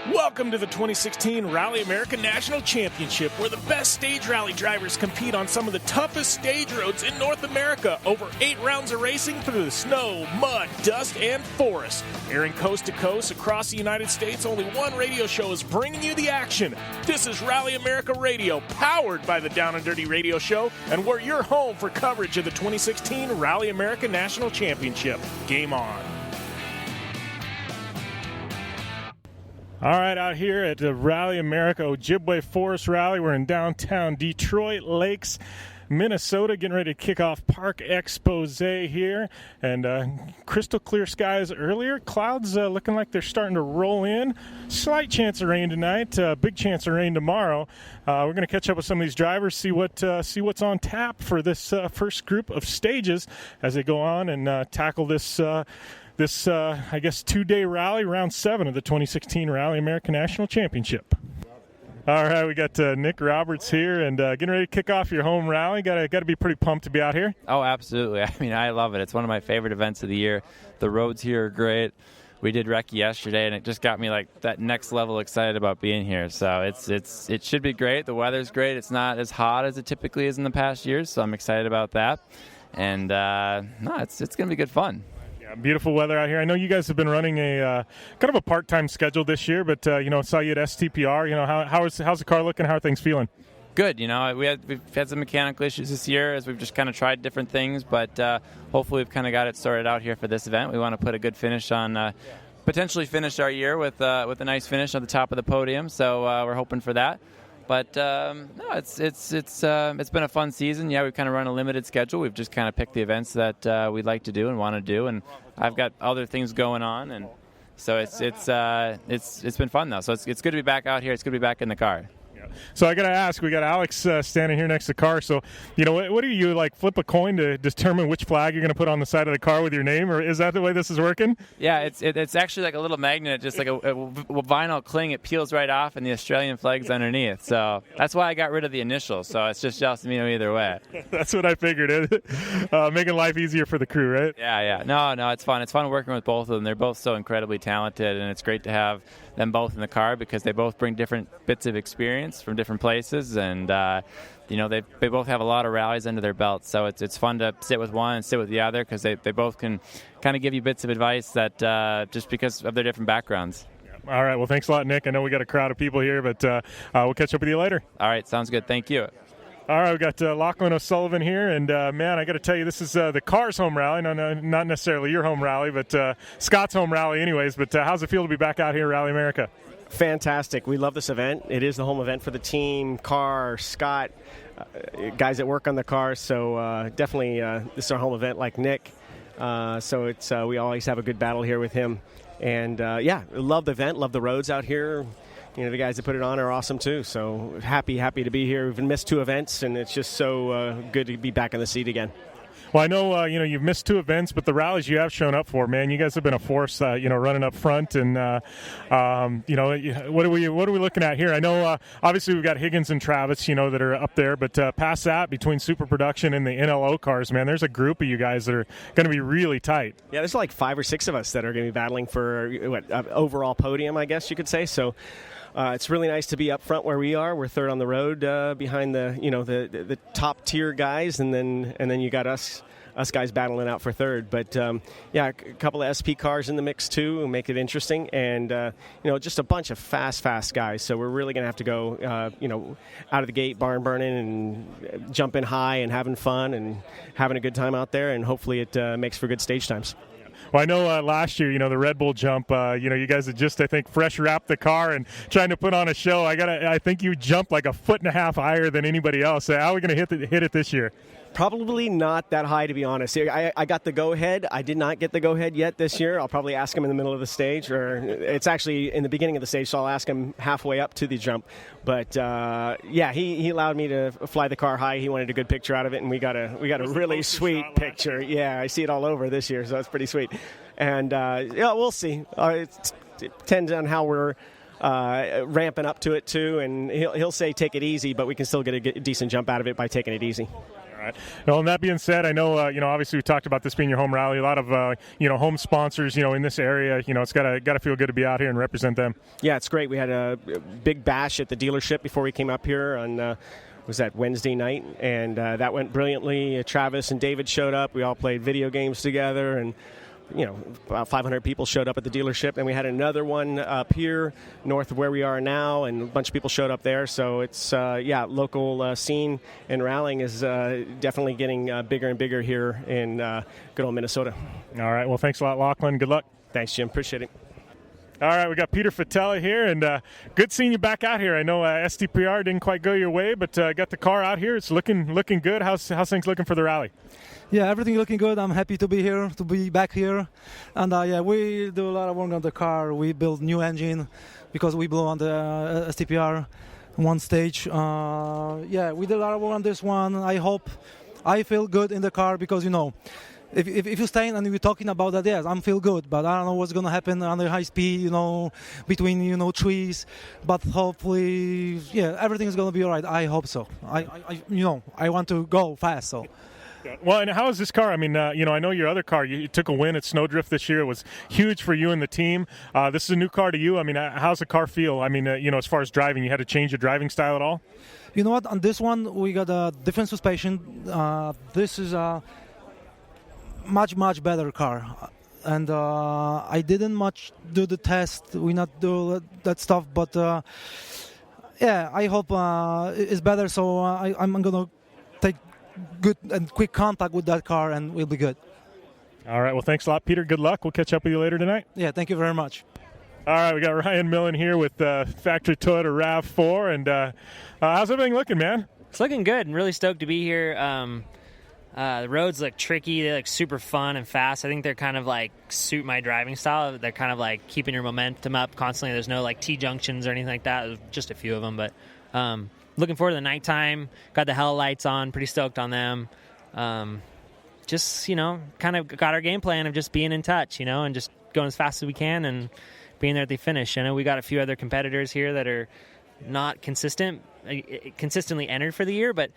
Welcome to the 2016 Rally America National Championship, where the best stage rally drivers compete on some of the toughest stage roads in North America. Over 8 rounds of racing through the snow, mud, dust, and forest. Airing coast to coast across the United States, only one radio show is bringing you the action. This is Rally America Radio, powered by the Down and Dirty Radio Show, and we're your home for coverage of the 2016 Rally America National Championship. Game on. All right, out here at the Rally America Ojibwe Forest Rally, we're in downtown Detroit Lakes, Minnesota, getting ready to kick off Park Expose here. And crystal clear skies earlier. Clouds looking like they're starting to roll in. Slight chance of rain tonight. Big chance of rain tomorrow. We're going to catch up with some of these drivers, see what's on tap for this first group of stages as they go on and tackle this. I guess, 2-day rally, round 7 of the 2016 Rally America National Championship. All right, we got Nick Roberts here, and getting ready to kick off your home rally. Got to be pretty pumped to be out here. Oh, absolutely. I mean, I love it. It's one of my favorite events of the year. The roads here are great. We did Recce yesterday, and it just got me like that next level excited about being here. So it should be great. The weather's great. It's not as hot as it typically is in the past years, so I'm excited about that. And it's going to be good fun. Beautiful weather out here. I know you guys have been running a kind of a part-time schedule this year, but saw you at STPR. How's the car looking? How are things feeling? Good. We've had some mechanical issues this year as we've just kind of tried different things, but hopefully we've kind of got it sorted out here for this event. We want to put a good finish on, potentially finish our year with a nice finish on the top of the podium. So we're hoping for that. But it's been a fun season. Yeah, we've kind of run a limited schedule. We've just kind of picked the events that we'd like to do and want to do, and I've got other things going on, and so it's been fun though. So it's good to be back out here. It's good to be back in the car. So I got to ask, we got Alex standing here next to the car. So, what do you, like, flip a coin to determine which flag you're going to put on the side of the car with your name, or is that the way this is working? Yeah, it's actually like a little magnet, just like a vinyl cling. It peels right off, and the Australian flag's underneath. So that's why I got rid of the initials. So it's just either way. That's what I figured. Making life easier for the crew, right? Yeah. No, it's fun. It's fun working with both of them. They're both so incredibly talented, and it's great to have them both in the car because they both bring different bits of experience from different places, and they both have a lot of rallies under their belts. So it's fun to sit with one and sit with the other because they both can kind of give you bits of advice that just because of their different backgrounds. All right. Well, thanks a lot, Nick. I know we got a crowd of people here, but we'll catch up with you later. All right. Sounds good. Thank you. All right, we got Lachlan O'Sullivan here, and man, I got to tell you, this is the car's home rally. No, not necessarily your home rally, but Scott's home rally anyways. But how's it feel to be back out here at Rally America? Fantastic. We love this event. It is the home event for the team, car, Scott, guys that work on the car. So definitely this is our home event like Nick. So it's we always have a good battle here with him. And, love the event, love the roads out here. The guys that put it on are awesome, too. So happy to be here. We've missed 2 events, and it's just so good to be back in the seat again. Well, I know, you've missed 2 events, but the rallies you have shown up for, man, you guys have been a force, running up front. And, what are we looking at here? I know, obviously, we've got Higgins and Travis, that are up there. But past that, between Super Production and the NLO cars, man, there's a group of you guys that are going to be really tight. Yeah, there's like 5 or 6 of us that are going to be battling for, overall podium, I guess you could say. So it's really nice to be up front where we are. We're third on the road behind the top tier guys, and then you got us guys battling out for third. But a couple of SP cars in the mix too, and make it interesting. And just a bunch of fast guys. So we're really going to have to go out of the gate barn burning and jumping high and having fun and having a good time out there. And hopefully it makes for good stage times. Well, I know last year, the Red Bull jump, you guys had just, I think, fresh wrapped the car and trying to put on a show. I think you jumped like 1.5 feet higher than anybody else. How are we going to hit it this year? Probably not that high, to be honest. I got the go-ahead. I did not get the go-ahead yet this year. I'll probably ask him in the middle of the stage, or it's actually in the beginning of the stage, so I'll ask him halfway up to the jump. But, he allowed me to fly the car high. He wanted a good picture out of it, and we got a really sweet picture. Yeah, I see it all over this year, so that's pretty sweet. And, we'll see. It depends on how we're ramping up to it, too. And he'll say take it easy, but we can still get a decent jump out of it by taking it easy. All right. Well, and that being said, I know, obviously we talked about this being your home rally. A lot of, home sponsors, in this area. It's got to feel good to be out here and represent them. Yeah, it's great. We had a big bash at the dealership before we came up here on was that Wednesday night, and that went brilliantly. Travis and David showed up. We all played video games together, and about 500 people showed up at the dealership. And we had another one up here north of where we are now, and a bunch of people showed up there. So it's, local scene and rallying is definitely getting bigger and bigger here in good old Minnesota. All right. Well, thanks a lot, Lachlan. Good luck. Thanks, Jim. Appreciate it. All right, we got Peter Fatella here, and good seeing you back out here. I know STPR didn't quite go your way, but got the car out here. It's looking good. How's things looking for the rally? Yeah, everything looking good. I'm happy to be here, to be back here. And we do a lot of work on the car. We build new engine because we blew on the STPR one stage. We did a lot of work on this one. I feel good in the car because, if you're staying and we're talking about that, yes, I feel good, but I don't know what's going to happen on the high speed, between, trees. But hopefully, everything is going to be all right. I hope so. I want to go fast, so. Yeah. Well, and how is this car? I mean, I know your other car, you took a win at Snowdrift this year. It was huge for you and the team. This is a new car to you. I mean, how's the car feel? I mean, as far as driving, you had to change your driving style at all? You know what? On this one, we got a different suspension. This is a much better car. And I didn't much do the test. We not do that stuff. But, I hope it's better. So I'm going to take good and quick contact with that car, and we'll be good. All right. Well, thanks a lot, Peter. Good luck. We'll catch up with you later tonight. Yeah, thank you very much. All right, we got Ryan Millen here with Factory Toyota RAV4, and how's everything looking, man? It's looking good. I'm really stoked to be here. The roads look tricky. They look super fun and fast. I think they're kind of like suit my driving style. They're kind of like keeping your momentum up constantly. There's no like T-junctions or anything like that. There's just a few of them, but looking forward to the nighttime. Got the hell lights on. Pretty stoked on them. Just, kind of got our game plan of just being in touch, and just going as fast as we can and being there at the finish. I know we got a few other competitors here that are not consistently entered for the year, but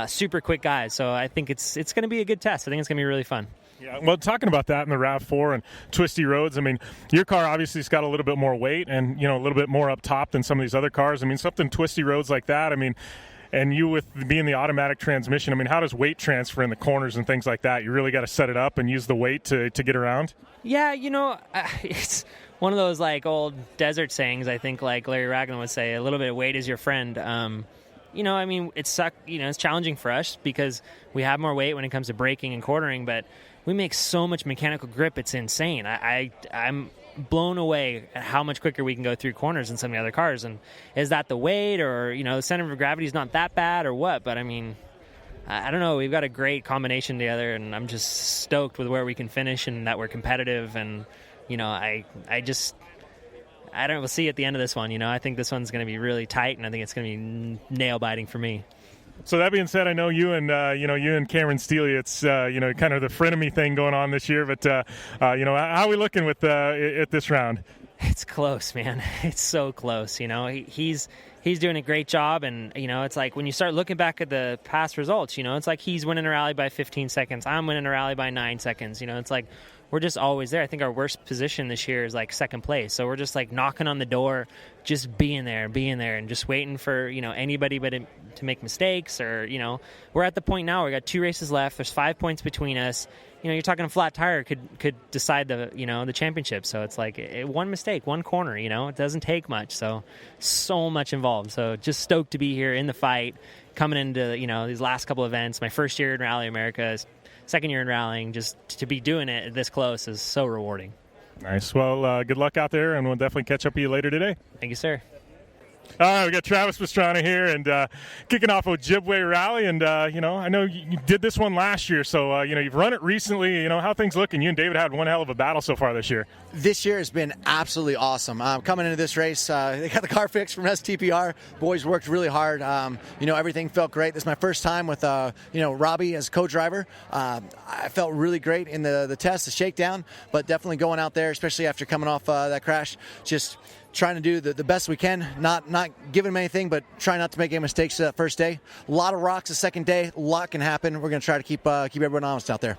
super quick guys. So I think it's going to be a good test. I think it's going to be really fun. Yeah, well, talking about that in the RAV4 and twisty roads, I mean, your car obviously has got a little bit more weight and, a little bit more up top than some of these other cars. I mean, something twisty roads like that, I mean, and you with being the automatic transmission, I mean, how does weight transfer in the corners and things like that? You really got to set it up and use the weight to get around? Yeah, it's one of those like old desert sayings, I think, like Larry Ragland would say, a little bit of weight is your friend. It's challenging for us because we have more weight when it comes to braking and quartering, but we make so much mechanical grip, it's insane. I'm blown away at how much quicker we can go through corners than some of the other cars. And is that the weight, or the center of gravity is not that bad, or what? But I mean, I don't know. We've got a great combination together, and I'm just stoked with where we can finish and that we're competitive. And I don't know. We'll see at the end of this one. I think this one's going to be really tight, and I think it's going to be nail biting for me. So that being said, I know you and Cameron Steely, it's kind of the frenemy thing going on this year. But how are we looking with at this round? It's close, man. It's so close. He's doing a great job, and it's like when you start looking back at the past results, it's like he's winning a rally by 15 seconds. I'm winning a rally by 9 seconds. It's like we're just always there. I think our worst position this year is like second place. So we're just like knocking on the door, just being there, and just waiting for anybody but to make mistakes, or we're at the point now. We got 2 races left. There's 5 points between us. You're talking a flat tire could decide the championship. So it's like one mistake, one corner. It doesn't take much. So much involved. So just stoked to be here in the fight, coming into these last couple events. My first year in Rally America, second year in rallying. Just to be doing it this close is so rewarding. Nice. Well, good luck out there, and we'll definitely catch up with you later today. Thank you, sir. All right, we got Travis Pastrana here, and kicking off Ojibwe Rally, and I know you did this one last year, so you've run it recently. How things looking? You and David had one hell of a battle so far this year. This year has been absolutely awesome. Coming into this race, they got the car fixed from STPR. Boys worked really hard. Everything felt great. This is my first time with Robbie as co-driver. I felt really great in the test, the shakedown, but definitely going out there, especially after coming off that crash, just trying to do the best we can, not giving them anything, but try not to make any mistakes that first day. A lot of rocks the second day. A lot can happen. We're going to try to keep everyone honest out there.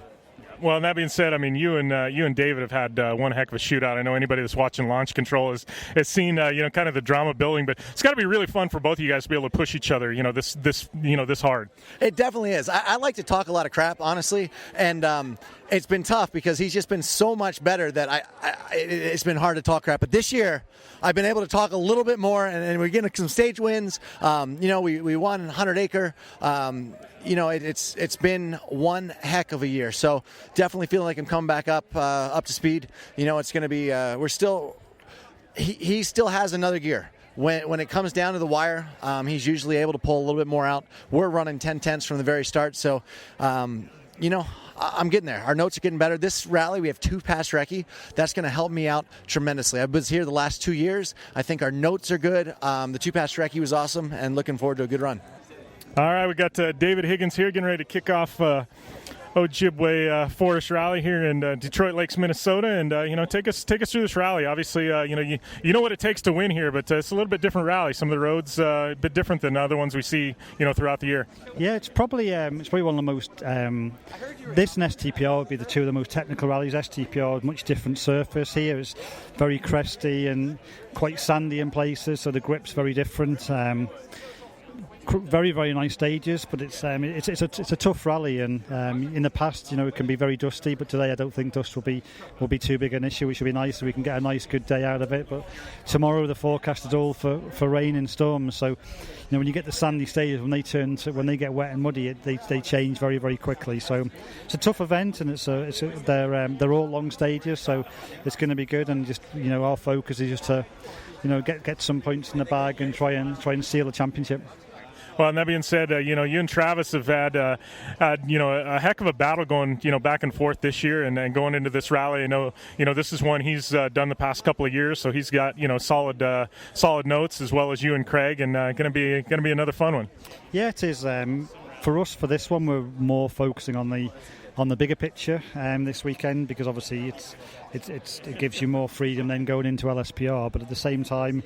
Well, and that being said, I mean, you and David have had one heck of a shootout. I know anybody that's watching Launch Control has seen kind of the drama building, but it's got to be really fun for both of you guys to be able to push each other, this hard. It definitely is. I like to talk a lot of crap, honestly, and it's been tough because he's just been so much better that it's been hard to talk crap. But this year, I've been able to talk a little bit more, and we're getting some stage wins. We won 100 Acre. It's been one heck of a year. So definitely feeling like I'm coming back up to speed. It's going to be. He still has another gear. When it comes down to the wire, he's usually able to pull a little bit more out. We're running 10/10ths from the very start, so I'm getting there. Our notes are getting better. This rally, we have 2 pass recce. That's going to help me out tremendously. I was here the last 2 years. I think our notes are good. The 2 pass recce was awesome, and looking forward to a good run. All right, we got David Higgins here getting ready to kick off Ojibwe Forest Rally here in Detroit Lakes, Minnesota, and take us through this rally. Obviously, you know what it takes to win here, but it's a little bit different rally. Some of the roads a bit different than other ones we see throughout the year. Yeah, it's probably one of the most. This and STPR would be the 2 of the most technical rallies. STPR is much different surface. Here is very cresty and quite sandy in places, so the grip's very different. Very, very nice stages, but it's a tough rally, and in the past, it can be very dusty, but today I don't think dust will be too big an issue, which will be nice, so we can get a nice good day out of it. But tomorrow the forecast is all for rain and storms, so when you get the sandy stages, when they get wet and muddy, they change very, very quickly. So it's a tough event, and they're all long stages, so it's going to be good. And just our focus is just to get some points in the bag and try and seal the championship. Well, and that being said, you and Travis have had, a heck of a battle going, back and forth this year, and going into this rally. I know, this is one he's done the past couple of years, so he's got, solid notes as well as you and Craig, and going to be another fun one. Yeah, it is. For us, for this one, we're more focusing on the bigger picture this weekend, because obviously it gives you more freedom than going into LSPR, but at the same time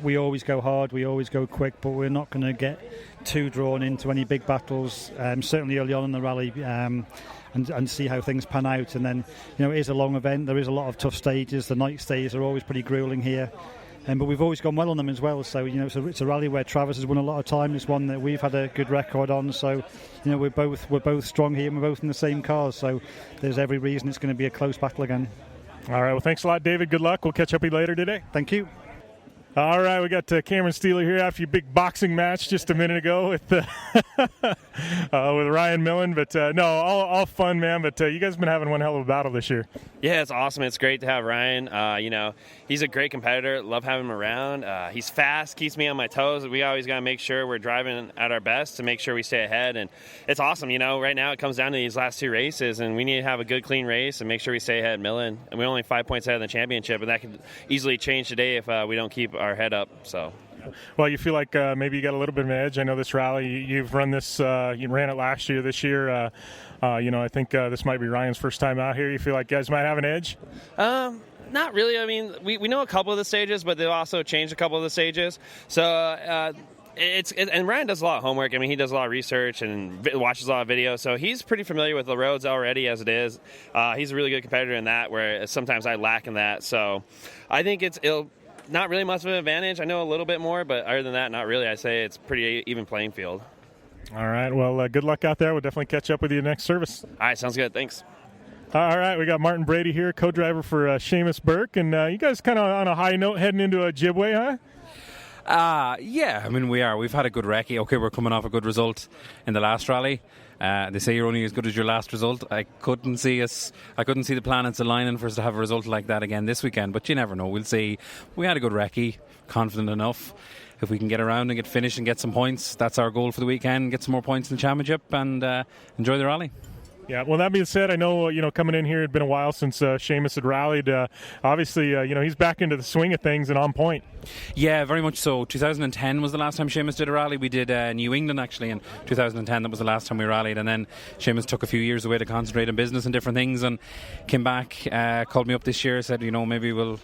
we always go hard, we always go quick, but we're not going to get too drawn into any big battles, certainly early on in the rally, and see how things pan out. And then it is a long event, there is a lot of tough stages. The night stages are always pretty grueling here. But we've always gone well on them as well. So it's a rally where Travis has won a lot of time. It's one that we've had a good record on. So we're both strong here, and we're both in the same cars. So there's every reason it's going to be a close battle again. All right. Well, thanks a lot, David. Good luck. We'll catch up with you later today. Thank you. All right, we got Cameron Steeler here after your big boxing match just a minute ago with Ryan Millen. But no, all fun, man. But you guys have been having one hell of a battle this year. Yeah, it's awesome. It's great to have Ryan. He's a great competitor. Love having him around. He's fast, keeps me on my toes. We always got to make sure we're driving at our best to make sure we stay ahead. And it's awesome. Right now it comes down to these last 2 races, and we need to have a good, clean race and make sure we stay ahead of Millen. And we're only 5 points ahead of the championship, and that could easily change today if we don't keep our head up. So. Well, you feel like maybe you got a little bit of an edge. I know this rally, you've run this, you ran it last year. This year, I think this might be Ryan's first time out here. You feel like you guys might have an edge? Not really. I mean, we know a couple of the stages, but they've also changed a couple of the stages. So and Ryan does a lot of homework. I mean, he does a lot of research and watches a lot of videos, so he's pretty familiar with the roads already as it is. He's a really good competitor in that, where sometimes I lack in that. So I think it'll not really much of an advantage. I know a little bit more, but other than that, not really. I say it's pretty even playing field. All right. Well, good luck out there. We'll definitely catch up with you next service. All right. Sounds good. Thanks. All right. We got Martin Brady here, co-driver for Seamus Burke. And you guys kind of on a high note heading into Ojibwe, huh? Yeah. I mean, we are. We've had a good recce. Okay, we're coming off a good result in the last rally. They say you're only as good as your last result. I couldn't see the planets aligning for us to have a result like that again this weekend, but you never know. We'll see. We had a good recce, confident enough. If we can get around and get finished and get some points, that's our goal for the weekend. Get some more points in the championship and enjoy the rally. Yeah, well, that being said, I know, coming in here, it had been a while since Seamus had rallied. Obviously, he's back into the swing of things and on point. Yeah, very much so. 2010 was the last time Seamus did a rally. We did New England, actually, in 2010. That was the last time we rallied. And then Seamus took a few years away to concentrate on business and different things and came back, called me up this year, said, maybe we'll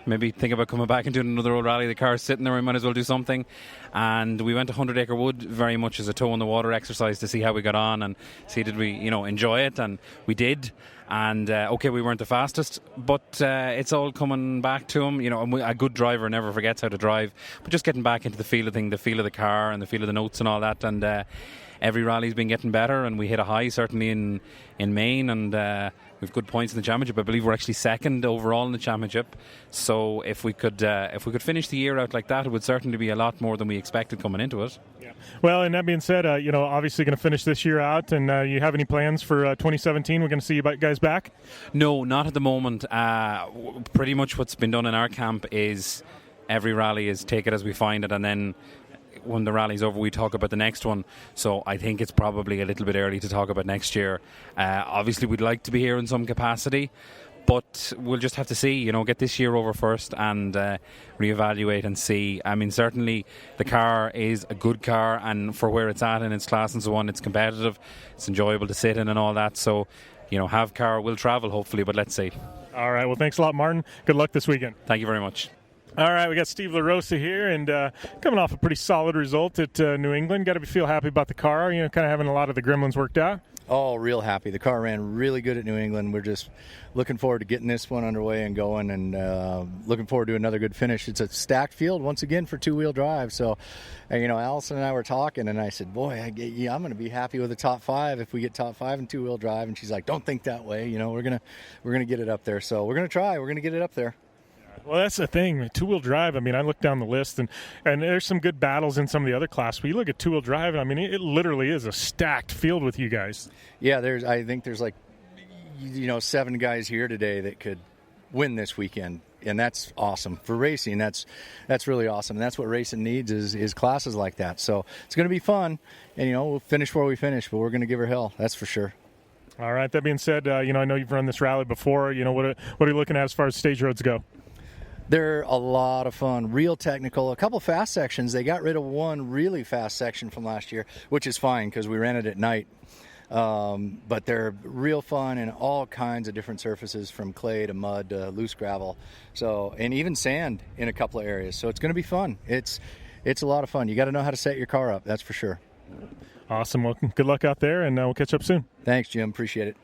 maybe think about coming back and doing another old rally. The car's sitting there, we might as well do something. And we went to 100 Acre Wood very much as a toe in the water exercise to see how we got on and see did we, enjoy it, and we did. And we weren't the fastest, but it's all coming back to him. A good driver never forgets how to drive, but just getting back into the feel of thing, the feel of the car and the feel of the notes and all that. And every rally's been getting better, and we hit a high certainly in Maine, and we've good points in the championship. I believe we're actually second overall in the championship. So if we could finish the year out like that, it would certainly be a lot more than we expected coming into it. Yeah. Well, and that being said, obviously going to finish this year out, and you have any plans for 2017? We're going to see you guys back? No, not at the moment. Pretty much what's been done in our camp is every rally is take it as we find it, and then when the rally's over, we talk about the next one. So I think it's probably a little bit early to talk about next year. Obviously, we'd like to be here in some capacity, but we'll just have to see, get this year over first and reevaluate and see. I mean, certainly the car is a good car, and for where it's at in its class and so on, it's competitive, it's enjoyable to sit in and all that. So, have car, will travel hopefully, but let's see. All right, well, thanks a lot, Martin. Good luck this weekend. Thank you very much. All right, we got Steve LaRosa here, and coming off a pretty solid result at New England. Got to feel happy about the car, kind of having a lot of the gremlins worked out. Oh, real happy. The car ran really good at New England. We're just looking forward to getting this one underway and going, and looking forward to another good finish. It's a stacked field once again for two-wheel drive. So, Allison and I were talking, and I said, boy, I'm going to be happy with the top 5 if we get top 5 in two-wheel drive. And she's like, don't think that way. We're gonna get it up there. So we're going to try. We're going to get it up there. Well, that's the thing. Two-wheel drive, I look down the list, and there's some good battles in some of the other classes. But you look at two-wheel drive, and it literally is a stacked field with you guys. Yeah, I think there's 7 guys here today that could win this weekend, and that's awesome. For racing, that's really awesome. And that's what racing needs is classes like that. So it's going to be fun, and, we'll finish where we finish, but we're going to give her hell, that's for sure. All right, that being said, I know you've run this rally before. What are you looking at as far as stage roads go? They're a lot of fun, real technical. A couple fast sections. They got rid of one really fast section from last year, which is fine because we ran it at night. But they're real fun in all kinds of different surfaces, from clay to mud to loose gravel. So, and even sand in a couple of areas. So it's going to be fun. It's a lot of fun. You got to know how to set your car up. That's for sure. Awesome. Well, good luck out there, and we'll catch up soon. Thanks, Jim. Appreciate it.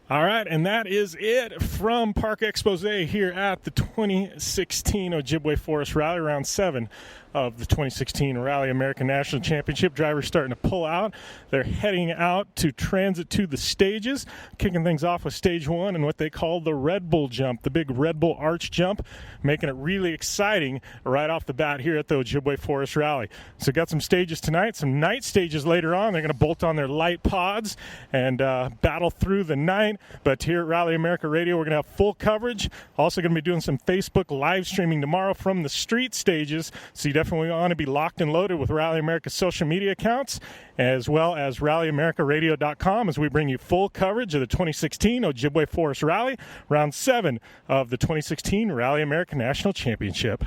All right, and that is it from Park Expose here at the 2016 Ojibwe Forest Rally, round 7 of the 2016 Rally American National Championship. Drivers starting to pull out. They're heading out to transit to the stages, kicking things off with stage 1 and what they call the Red Bull jump, the big Red Bull arch jump, making it really exciting right off the bat here at the Ojibwe Forest Rally. So got some stages tonight, some night stages later on. They're going to bolt on their light pods and battle through the night. But here at Rally America Radio, we're going to have full coverage. Also going to be doing some Facebook live streaming tomorrow from the street stages. So you definitely want to be locked and loaded with Rally America's social media accounts, as well as RallyAmericaRadio.com, as we bring you full coverage of the 2016 Ojibwe Forest Rally, round 7 of the 2016 Rally America National Championship.